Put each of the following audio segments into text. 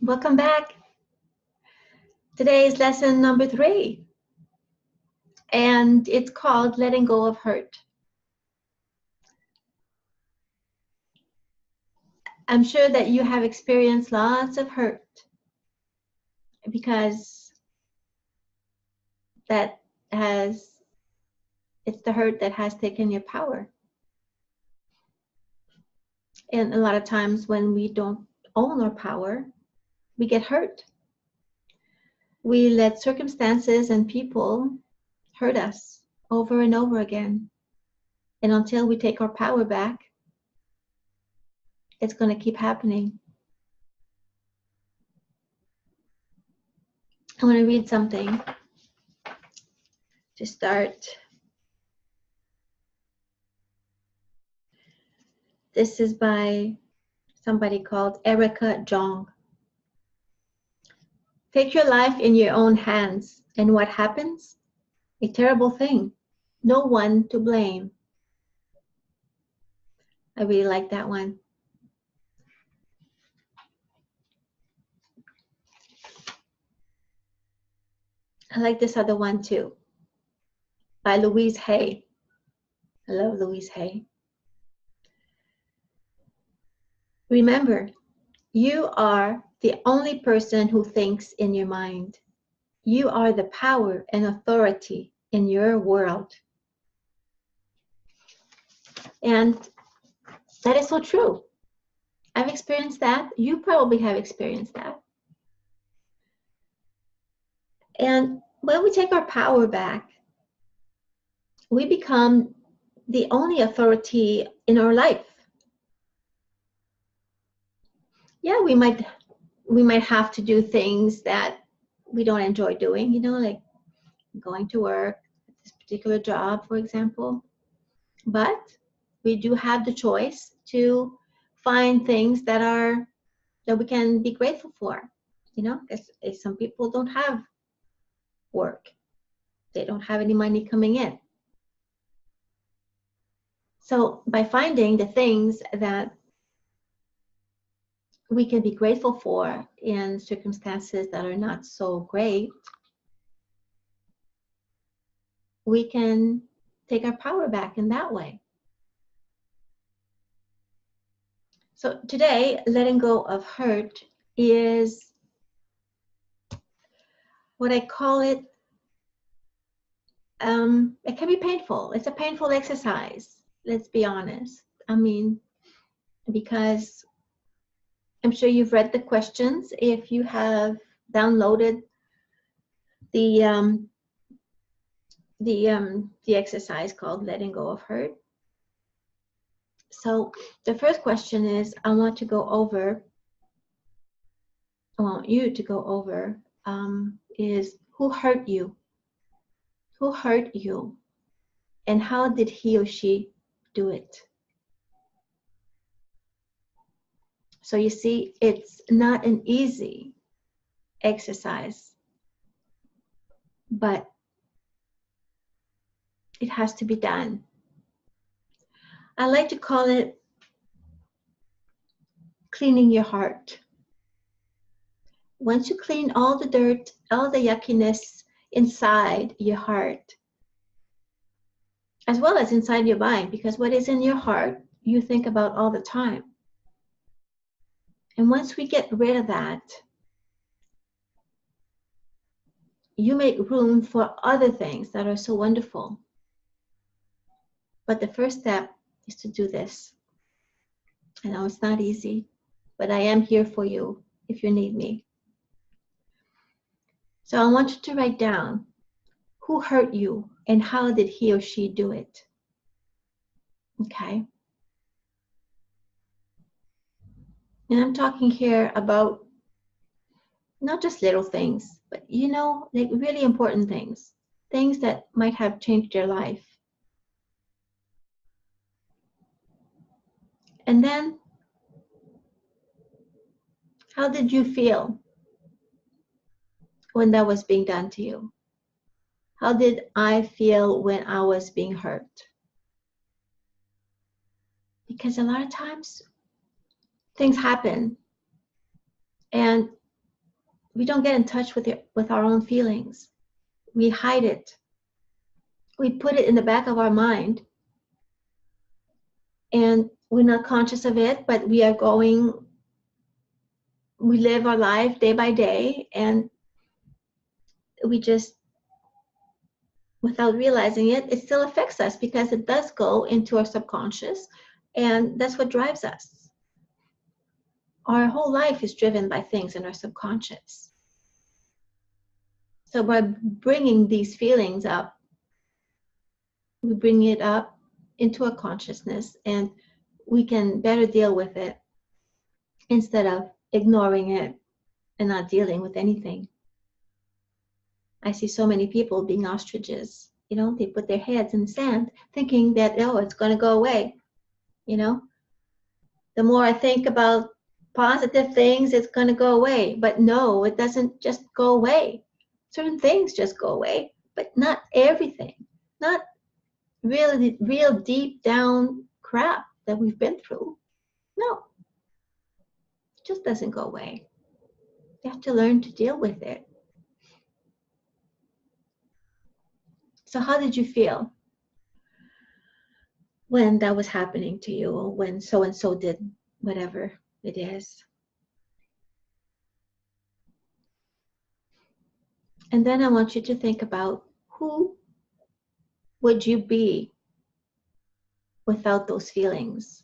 Welcome back. Today is lesson number 3, and it's called Letting Go of Hurt. I'm sure that you have experienced lots of hurt because it's the hurt that has taken your power. And a lot of times when we don't own our power, we get hurt. We let circumstances and people hurt us over and over again. And until we take our power back, it's going to keep happening. I want to read something to start. This is by somebody called Erica Jong. Take your life in your own hands, and what happens? A terrible thing. No one to blame. I really like that one. I like this other one too, by Louise Hay. I love Louise Hay. Remember, you are the only person who thinks in your mind. You are the power and authority in your world. And that is so true. I've experienced that. You probably have experienced that. And when we take our power back, we become the only authority in our life. Yeah, we might have to do things that we don't enjoy doing, like going to work, this particular job, for example. But we do have the choice to find things that we can be grateful for, because some people don't have work. They don't have any money coming in. So by finding the things that we can be grateful for in circumstances that are not so great, we can take our power back in that way. So today, letting go of hurt is what I call it. It can be painful. It's a painful exercise, let's be honest. Because I'm sure you've read the questions if you have downloaded the exercise called Letting Go of Hurt. So the first question is, I want you to go over, is who hurt you? Who hurt you? And how did he or she do it? So you see, it's not an easy exercise, but it has to be done. I like to call it cleaning your heart. Once you clean all the dirt, all the yuckiness inside your heart, as well as inside your mind, because what is in your heart, you think about all the time. And once we get rid of that, you make room for other things that are so wonderful. But the first step is to do this. I know it's not easy, but I am here for you if you need me. So I want you to write down who hurt you and how did he or she do it. Okay? And I'm talking here about not just little things, but like really important things that might have changed your life. And then, how did you feel when that was being done to you? How did I feel when I was being hurt? Because a lot of times things happen and we don't get in touch with our own feelings. We hide it. We put it in the back of our mind, and we're not conscious of it, but we live our life day by day, and we just, without realizing it, it still affects us because it does go into our subconscious, and that's what drives us. Our whole life is driven by things in our subconscious. So by bringing these feelings up, we bring it up into our consciousness, and we can better deal with it instead of ignoring it and not dealing with anything. I see so many people being ostriches. They put their heads in the sand thinking that, oh, it's going to go away. The more I think about positive things, it's going to go away. But no, it doesn't just go away. Certain things just go away, but not everything. Not really real deep down crap that we've been through. No, it just doesn't go away. You have to learn to deal with it. So how did you feel when that was happening to you, or when so-and-so did whatever it is? And then I want you to think about, who would you be without those feelings?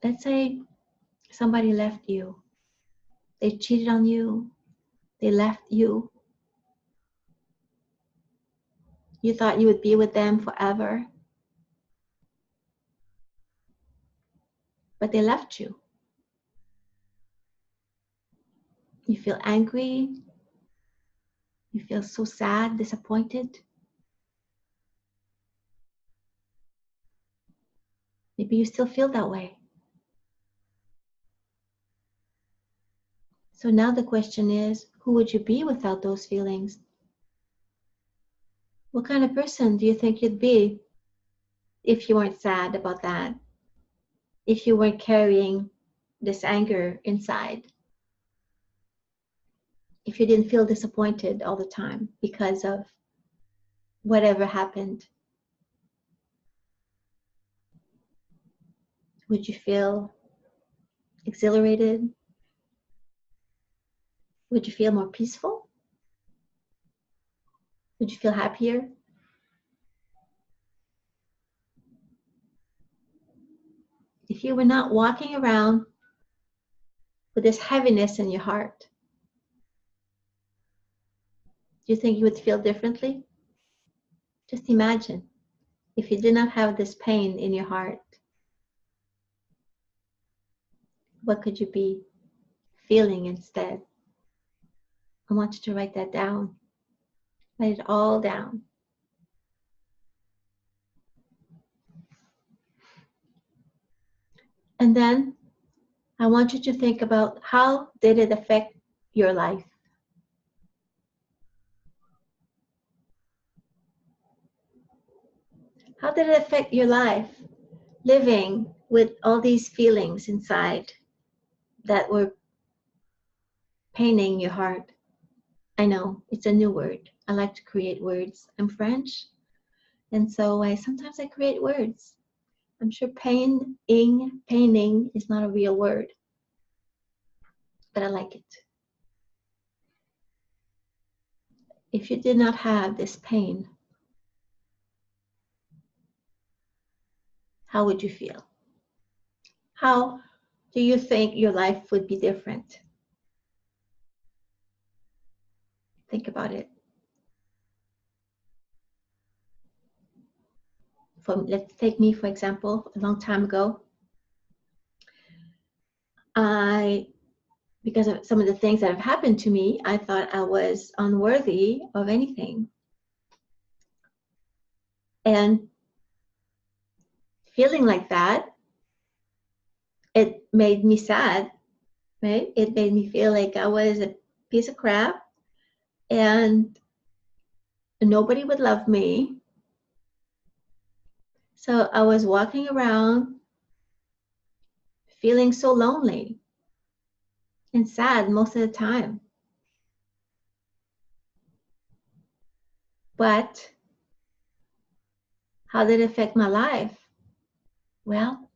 Let's say somebody left you. They cheated on you. They left you. You thought you would be with them forever, but they left you. You feel angry. You feel so sad, disappointed. Maybe you still feel that way. So now the question is, who would you be without those feelings? What kind of person do you think you'd be if you weren't sad about that? If you weren't carrying this anger inside? If you didn't feel disappointed all the time because of whatever happened? Would you feel exhilarated? Would you feel more peaceful? Would you feel happier? If you were not walking around with this heaviness in your heart, do you think you would feel differently? Just imagine if you did not have this pain in your heart, what could you be feeling instead? I want you to write that down. Write it all down. And then I want you to think about, how did it affect your life? How did it affect your life living with all these feelings inside that were paining your heart? I know, it's a new word. I like to create words. I'm French, and so sometimes I create words. I'm sure paining is not a real word, but I like it. If you did not have this pain, how would you feel? How do you think your life would be different? Think about it. Let's take me, for example. A long time ago, because of some of the things that have happened to me, I thought I was unworthy of anything. And feeling like that, it made me sad, right? It made me feel like I was a piece of crap and nobody would love me. So I was walking around feeling so lonely and sad most of the time. But how did it affect my life? Well,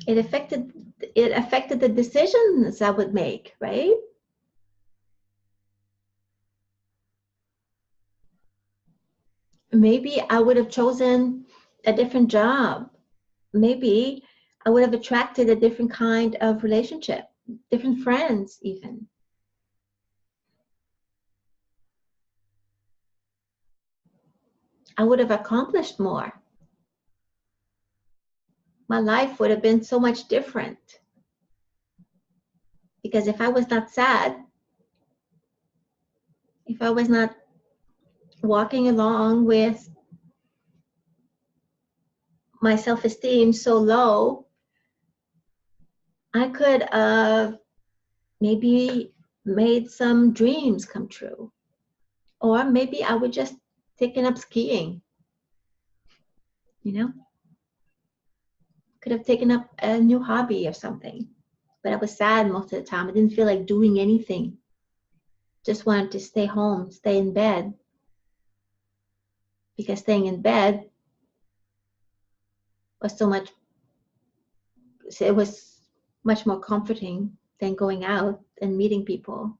it affected the decisions I would make, right? Maybe I would have chosen a different job. Maybe I would have attracted a different kind of relationship, different friends even. I would have accomplished more. My life would have been so much different. Because if I was not sad, if I was not walking along with my self-esteem so low, I could have maybe made some dreams come true. Or maybe I would just taken up skiing, you know? Could have taken up a new hobby or something. But I was sad most of the time. I didn't feel like doing anything. Just wanted to stay home, stay in bed. Because staying in bed was it was much more comforting than going out and meeting people.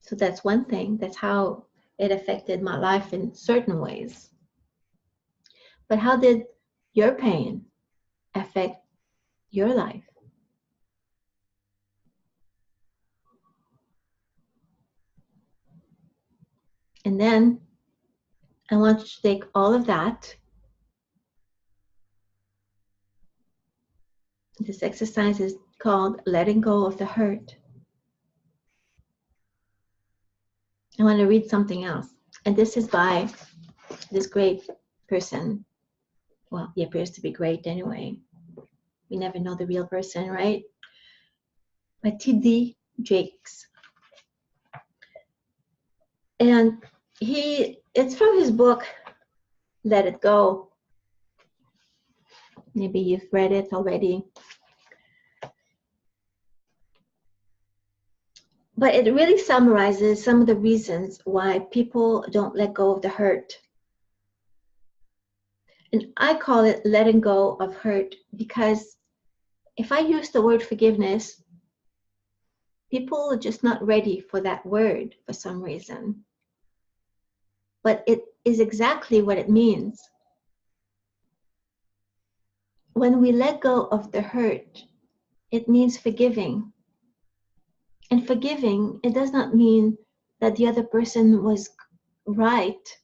So that's one thing. That's how it affected my life in certain ways. But how did your pain affect your life? And then I want you to take all of that. This exercise is called letting go of the hurt. I want to read something else. And this is by this great person. Well, he appears to be great anyway. We never know the real person, right? By T.D. Jakes. And it's from his book, Let It Go. Maybe you've read it already. But it really summarizes some of the reasons why people don't let go of the hurt. And I call it letting go of hurt because if I use the word forgiveness, people are just not ready for that word for some reason. But it is exactly what it means. When we let go of the hurt, it means forgiving. And forgiving, it does not mean that the other person was right,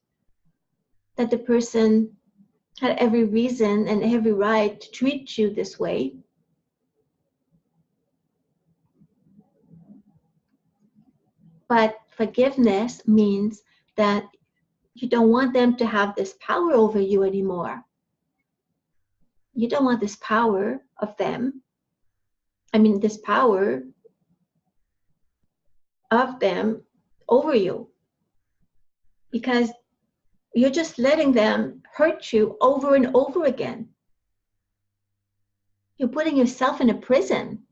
that the person had every reason and every right to treat you this way. But forgiveness means that you don't want them to have this power over you anymore. You don't want this power of them. This power of them over you. Because you're just letting them hurt you over and over again. You're putting yourself in a prison.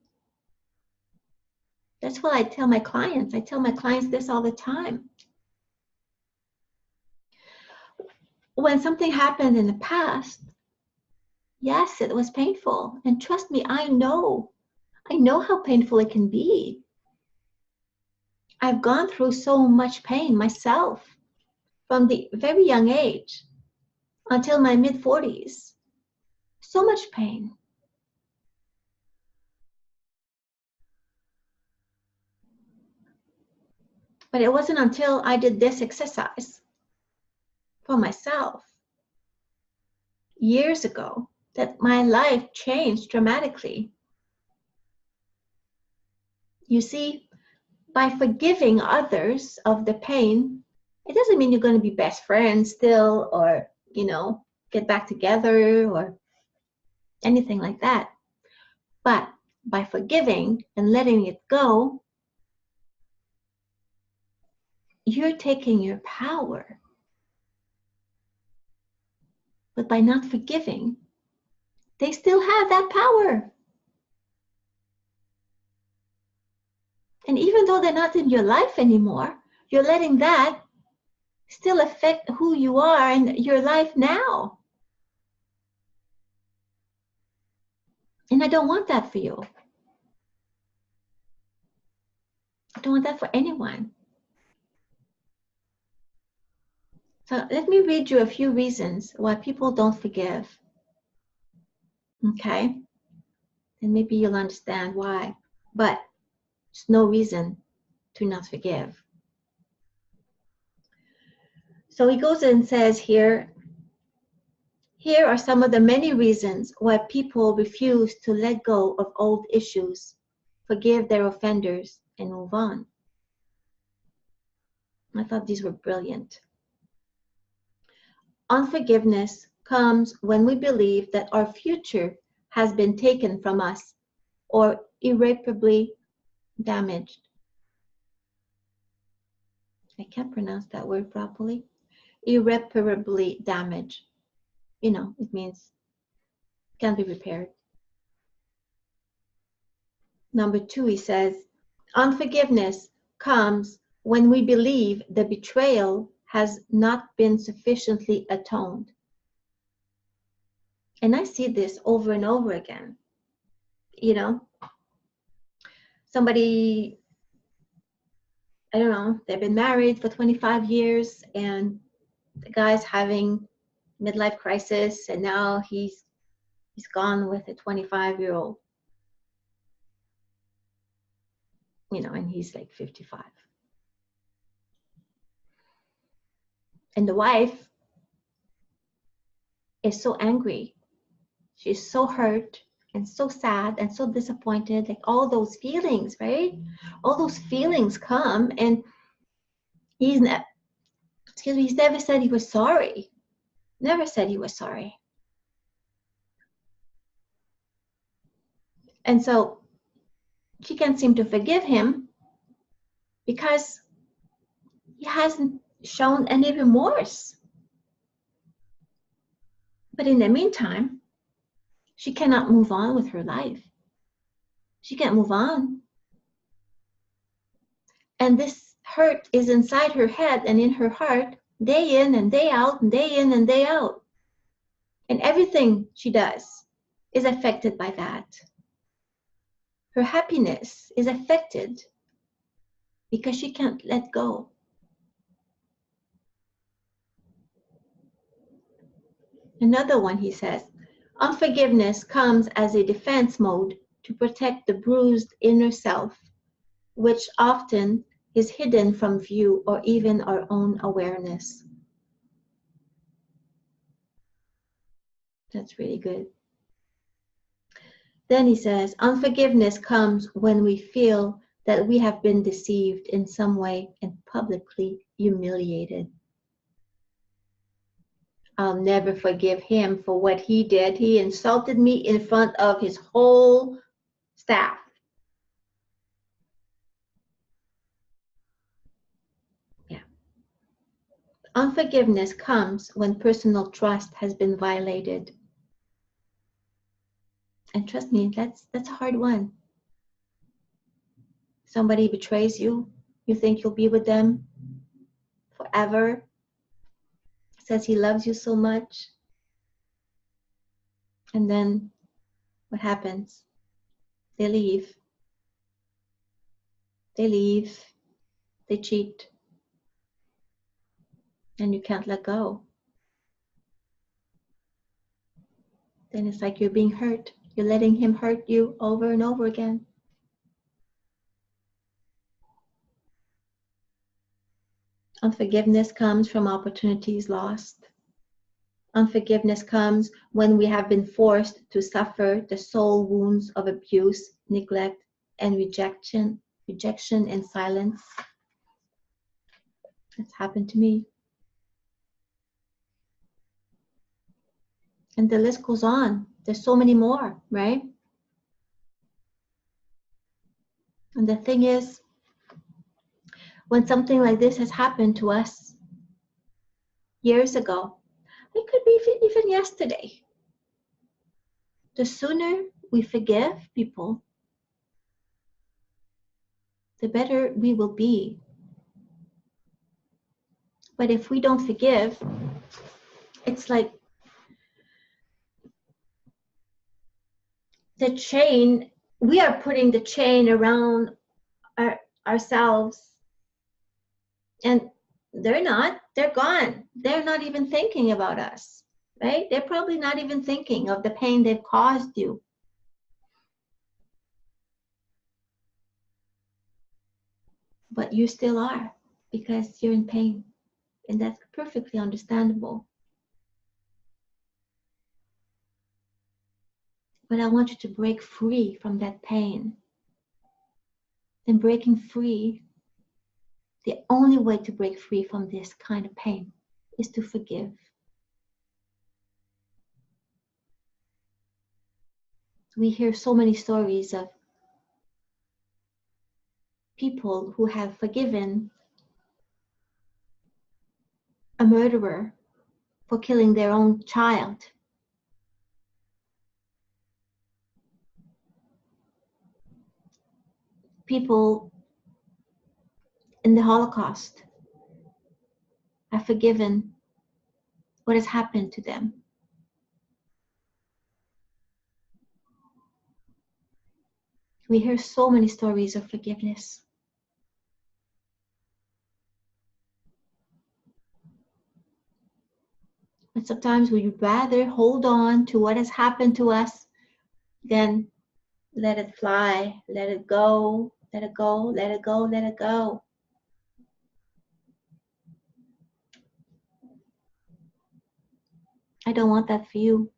That's what I tell my clients. I tell my clients this all the time. When something happened in the past, yes, it was painful. And trust me, I know how painful it can be. I've gone through so much pain myself from the very young age until my mid-40s. So much pain. But it wasn't until I did this exercise for myself years ago that my life changed dramatically. You see, by forgiving others of the pain, it doesn't mean you're going to be best friends still or, get back together or anything like that. But by forgiving and letting it go, you're taking your power. But by not forgiving, they still have that power. And even though they're not in your life anymore, you're letting that still affect who you are in your life now. And I don't want that for you. I don't want that for anyone. So let me read you a few reasons why people don't forgive. Okay? And maybe you'll understand why. But there's no reason to not forgive. So he goes and says here are some of the many reasons why people refuse to let go of old issues, forgive their offenders, and move on. I thought these were brilliant. Unforgiveness comes when we believe that our future has been taken from us or irreparably damaged. I can't pronounce that word properly. Irreparably damaged. You know, it means can't be repaired. Number 2, he says, unforgiveness comes when we believe the betrayal has not been sufficiently atoned. And I see this over and over again. You know, somebody, I don't know, they've been married for 25 years and the guy's having midlife crisis and now he's gone with a 25-year-old. You know, and he's like 55. And the wife is so angry. She's so hurt and so sad and so disappointed, like all those feelings, right? All those feelings come and he's never said he was sorry. Never said he was sorry. And so she can't seem to forgive him because he hasn't shown any remorse. But in the meantime, she cannot move on with her life. She can't move on. And this hurt is inside her head and in her heart, day in and day out, and day in and day out. And everything she does is affected by that. Her happiness is affected because she can't let go. Another one, he says, unforgiveness comes as a defense mode to protect the bruised inner self, which often is hidden from view or even our own awareness. That's really good. Then he says, unforgiveness comes when we feel that we have been deceived in some way and publicly humiliated. I'll never forgive him for what he did. He insulted me in front of his whole staff. Yeah. Unforgiveness comes when personal trust has been violated. And trust me, that's a hard one. Somebody betrays you, you think you'll be with them forever, says he loves you so much. And then what happens? They leave. They leave. They cheat. And you can't let go. Then it's like you're being hurt. You're letting him hurt you over and over again. Unforgiveness comes from opportunities lost. Unforgiveness comes when we have been forced to suffer the soul wounds of abuse, neglect, and rejection and silence. That's happened to me. And the list goes on. There's so many more, right? And the thing is, when something like this has happened to us years ago, It could be even yesterday. The sooner we forgive people, the better we will be. But if we don't forgive, it's like the chain, we are putting the chain around ourselves, and they're gone. They're not even thinking about us, right? They're probably not even thinking of the pain they've caused you. But you still are, because you're in pain, and that's perfectly understandable. But I want you to break free from that pain. And breaking free, the only way to break free from this kind of pain is to forgive. We hear so many stories of people who have forgiven a murderer for killing their own child. People in the Holocaust have forgiven what has happened to them. We hear so many stories of forgiveness. But sometimes we'd rather hold on to what has happened to us than let it fly, let it go, let it go, let it go, let it go. I don't want that for you.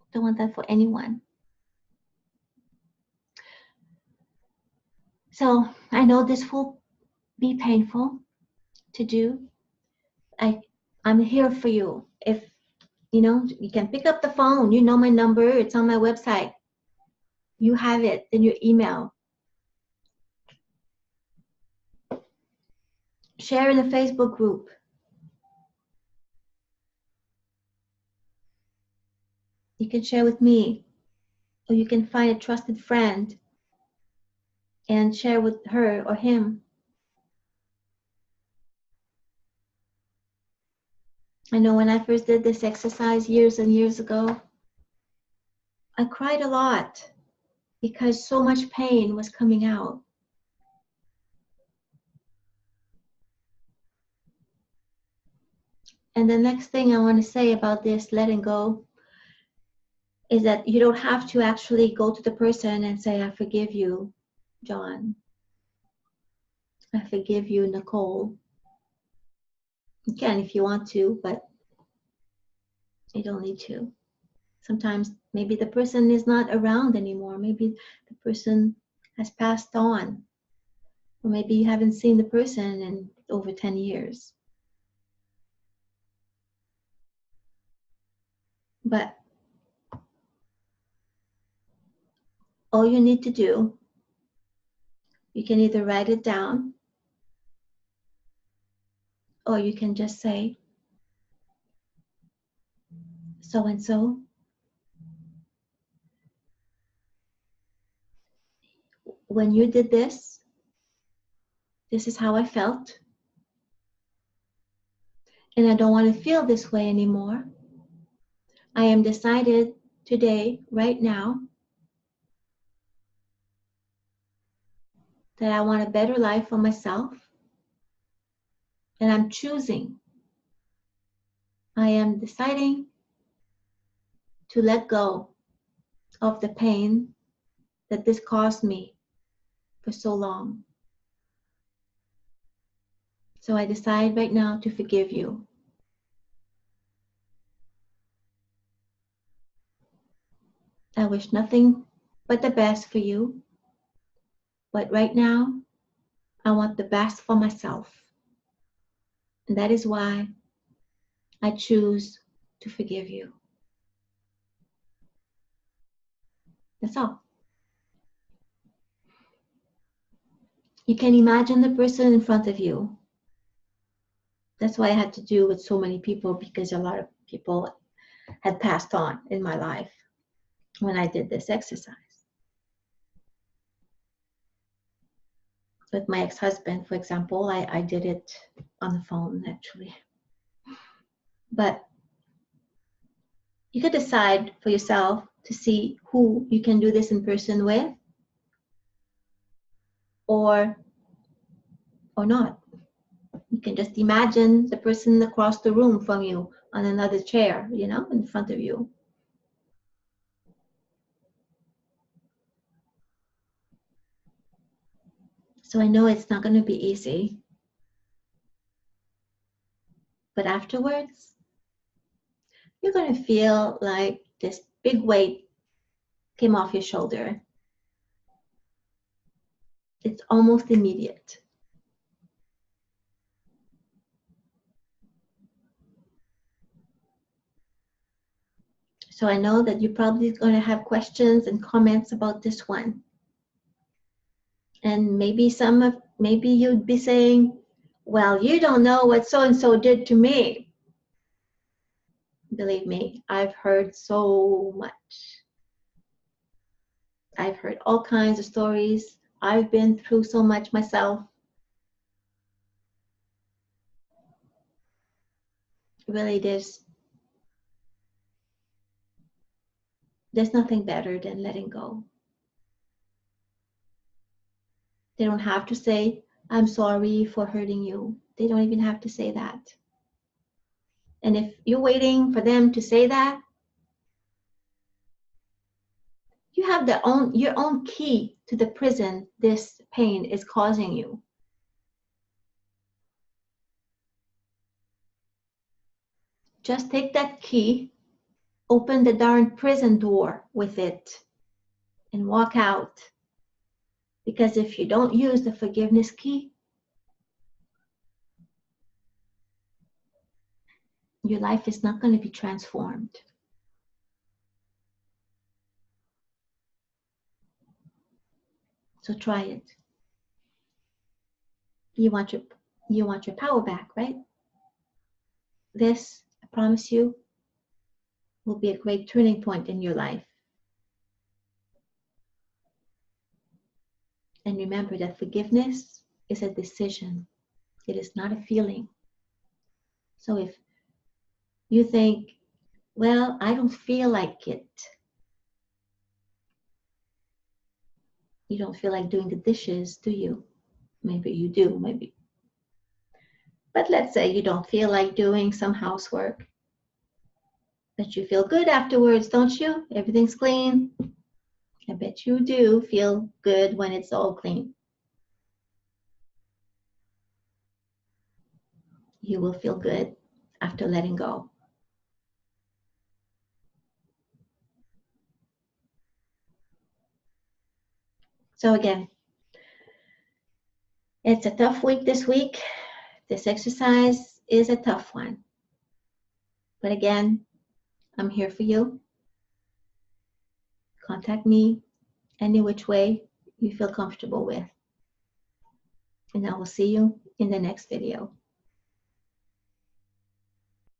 I don't want that for anyone. So I know this will be painful to do. I'm here for you. If you can pick up the phone. You know my number. It's on my website. You have it in your email. Share in the Facebook group. You can share with me, or you can find a trusted friend and share with her or him. I know when I first did this exercise years and years ago, I cried a lot because so much pain was coming out. And the next thing I want to say about this letting go is that you don't have to actually go to the person and say, I forgive you, John. I forgive you, Nicole. You can if you want to, but you don't need to. Sometimes maybe the person is not around anymore. Maybe the person has passed on. Or maybe you haven't seen the person in over 10 years. But all you need to do, you can either write it down, or you can just say, so and so, when you did this, this is how I felt. And I don't want to feel this way anymore. I am decided today, right now, that I want a better life for myself. And I'm choosing. I am deciding to let go of the pain that this caused me for so long. So I decide right now to forgive you. I wish nothing but the best for you. But right now, I want the best for myself. And that is why I choose to forgive you. That's all. You can imagine the person in front of you. That's why I had to do with so many people, because a lot of people had passed on in my life when I did this exercise. With my ex-husband, for example, I did it on the phone, actually. But you could decide for yourself to see who you can do this in person with, or not. You can just imagine the person across the room from you on another chair, you know, in front of you. So I know it's not going to be easy, but afterwards, you're going to feel like this big weight came off your shoulder. It's almost immediate. So I know that you're probably going to have questions and comments about this one. And maybe maybe you'd be saying, well, you don't know what so-and-so did to me. Believe me, I've heard so much. I've heard all kinds of stories. I've been through so much myself. Really, there's nothing better than letting go. They don't have to say, I'm sorry for hurting you. They don't even have to say that. And if you're waiting for them to say that, you have your own key to the prison this pain is causing you. Just take that key, open the darn prison door with it, and walk out. Because if you don't use the forgiveness key, your life is not going to be transformed. So try it. You want your power back, right? This, I promise you, will be a great turning point in your life. And remember that forgiveness is a decision. It is not a feeling. So if you think, well, I don't feel like it. You don't feel like doing the dishes, do you? Maybe you do, maybe. But let's say you don't feel like doing some housework. But you feel good afterwards, don't you? Everything's clean. I bet you do feel good when it's all clean. You will feel good after letting go. So again, it's a tough week this week. This exercise is a tough one. But again, I'm here for you. Contact me any which way you feel comfortable with. And I will see you in the next video.